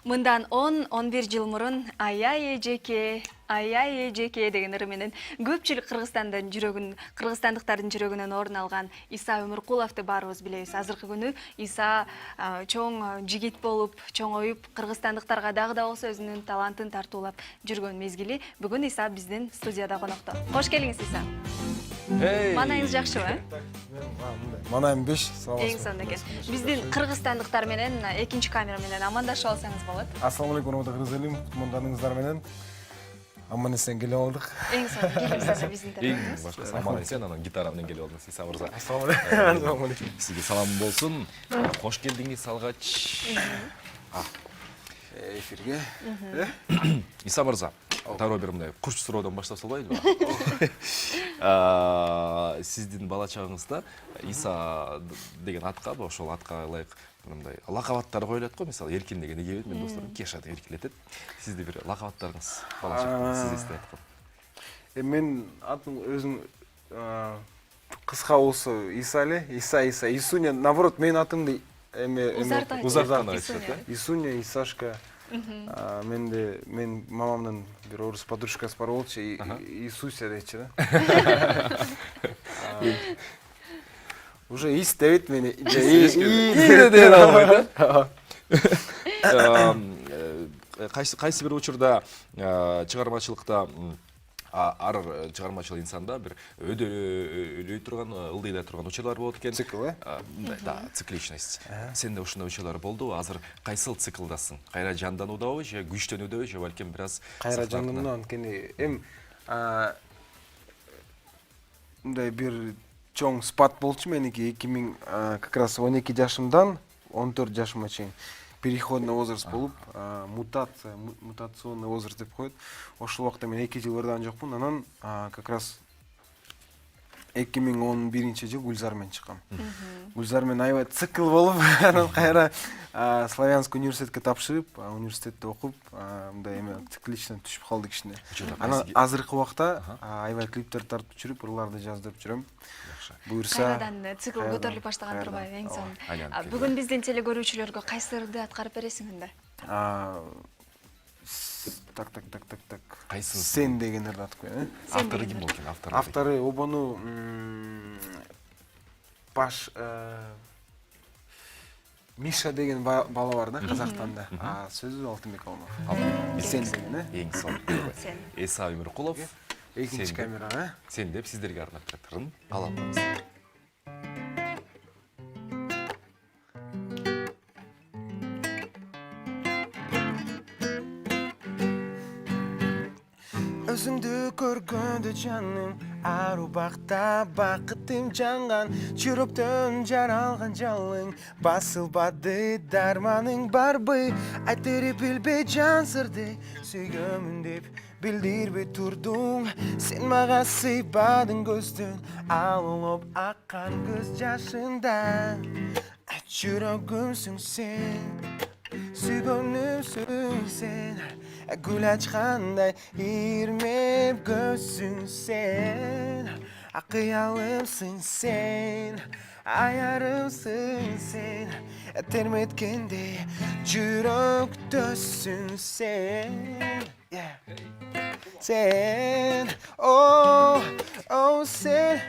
Мындан 10-11 жыл мурун аяй эжеке деген ыры менен көпчүлүк кыргызстандыктардын жүрөгүнөн орун алган Иса Өмүркуловду баарыбыз билебиз. Азыркы күнү Иса чоң жигит болуп, чоңоюп, кыргызстандыктарга дагы да болсо өзүнүн талантын тартуулап жүргөн мезгили. Бүгүн Иса биздин студияда конокто. Кош келиңиз, Иса. Манайыңыз жакшыбы? Манайым 5, Эң сонун экен. Биздин кыргызстандыктар менен экинчи камера менен амандашып алсаңыз болот. Ассаламу алейкум, кыргыз элим, кутмандарыңыздар менен аман эсен келип алдык. Эң сонун, келиңиздер биздин тарабыбыз. Башкасы аман эсен, анан гитара менен келип алдыңыз, Иса мырза. Ассаламу алейкум. Сизге салам болсун. Кош келдиңиз алгач. Эфирге. Иса мырза, дароо бир мындай курч суроодон баштап салбайлыбы? Сиздин бала чагыңызда Иса деген атка, ошол атка ылайык мындай лакабаттар коюлат го, мисалы Эркин деген эге, мен досторум Кеша деп эркелетет. Сизде бир лакабаттарыңыз бала чакта сиз эстеп аткан. Мен атым өзүм кыска болсо Иса эле, Иса, Исуня, наоборот, мен атымды Узарткан айтышат, Исуня, Исашка. Мен мамамдын бир орус подружкасы бар болчу, Исуся дейчи да. Уже Ис дебейт мени. И деген албайт. Кайсы бир учурда чыгармачылыкта ар чыгармачыл инсанда бир өдөй турган, ылдыйдай турган учурлар болот экен. Цикл, Да, цикличность. Сенде ушундай учурлар болду. Азыр кайсыл циклдасың? Кайра жандануудабы, же күчтөнүүдөбү, же балким бир аз кайра жандымдан анткени мындай бир чоң спад болчу меники 2000 как раз 12 жашымдан 14 жашыма чейин. Переходный возраст болуп, мутационный возраст деп коет. Ошол убакта мен 2 жыл ырдан жокмун. Анан как раз 2011-жыл Гүлзар менен чыккам. Гүлзар менен аябай цикл болуп, анан кайра Славянский университетке тапшырып, университетте окуп, мындай эме цикличтен түшүп калды кичине. Анан азыркы убакта аябай клиптер тартып жүрүп, ырларды жаздырып жүрөм. Буюрса Кайрадан цикл көтөрүлүп баштаган турбайбы, эң сонун. Бүгүн биздин телегөрүүчүлөргө кайсы ырды аткарып бересиң анда? Так. Кайсын? Сен деген ырды атып коеюн, Автору ким болду? Автору обону баш Миша деген бала бар да, Казактанда. Сөзү Алтынбек Алматов. Сен деген, Эң сонун. Иса Өмүркулов. Экинчи камера, Сен деп сиздерге арнап жатырмын. Каламыз. Өзүңдү көргөндө жаным, ар убакта бакытым жанган, жүрөктөн жаралган жалың, басылбады дарманың барбы, айтырып билбей жан сырды, сүйгөмүн деп билдирбей турдуң, сен мага сыйбадың көздөн, алып аккан көз жашында, жүрөгүмсүң сен, сүйгөнүмсүң сен. Гүл ачкандай ирмеп көзүң сен, акыялымсың сен, аярымсың сен, терметкенде жүрөктөсүң сен. Сен, о, сен,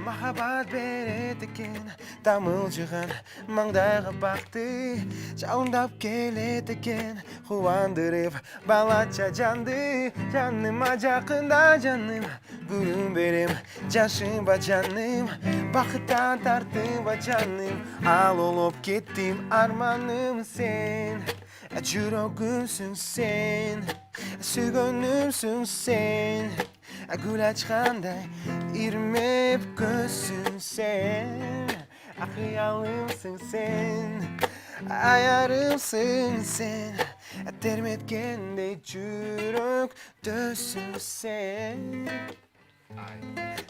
махаббат берет экен, тамылжыган маңдайга бакты, жалындап келет экен, кубандырып балача жанды, жаныма жакында жаным, гүлүм берем жашынба жаным, бакыттан тартынба жаным, ал олоп кеттим арманым сен, жүрөгүмсүң сен, сүйгөнүмсүң сен. Гүл ачкандай ирмеп көзүң сен, акыялымсың сен, аярымсың сен, терметкендей жүрөктөсүң сен.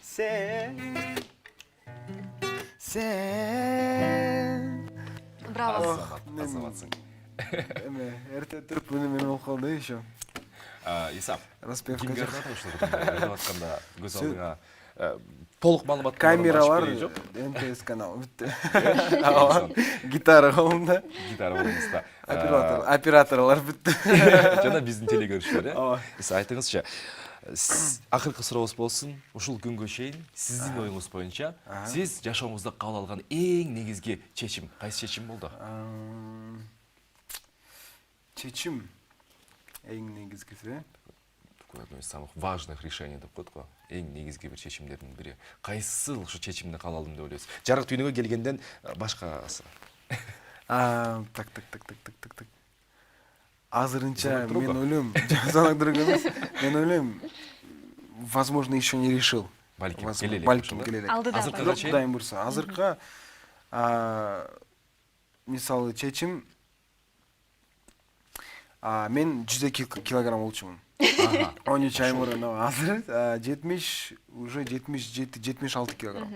Сен. Браво. Азаматсың. Эме, эрте туруп муну менен болуп калды ещё. Иса, Распевка кимге жок. арнап ушул ырды атканда көз алдыңа толук маалымат камералар МТС канал бүттү. Гитара колумда. гитара болмуста. Операторлар бүттү. Жана биздин телекөрүүчүлөр, Ооба. Сиз айтыңызчы. Акыркы сурообуз болсун. Ушул күнгө чейин сиздин оюңуз боюнча сиз жашооңузда кабыл алган эң негизги чечим кайсы чечим болду? Чечим эң негизгиси Одно из самых важных решений деп коет го. Эң негизги бир чечимдердин бири. Кайсы ушу чечимди кабыл алдым деп ойлойсуз? Жарык дүйнөгө келгенден башкасы. Так. Азырынча мен ойлойм, жанак дурак эмес. Мен ойлойм, возможно, еще не решил. Балким келе элек. Балким келе элек. Алдыда Азыркыга бар. чейин Кудайым бурса. Азыркыга мисалы чечим мен 102 килограмм болчумун. 13 ай мурун азыр 76 килограмм.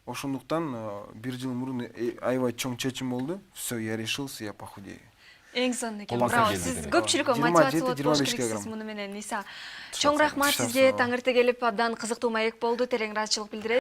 Ошондуктан бир жыл мурун аябай чоң чечим болду. Все, я решился, я похудею. Эң сонун экен. Колбаса Браво. келди Сиз деген. көпчүлүккө 27, мотивациялуу 25 болуш керексиз килограмм. муну менен Иса. Чоң рахмат сизге, таң эрте келип абдан кызыктуу маек болду, терең ыраазычылык билдирет.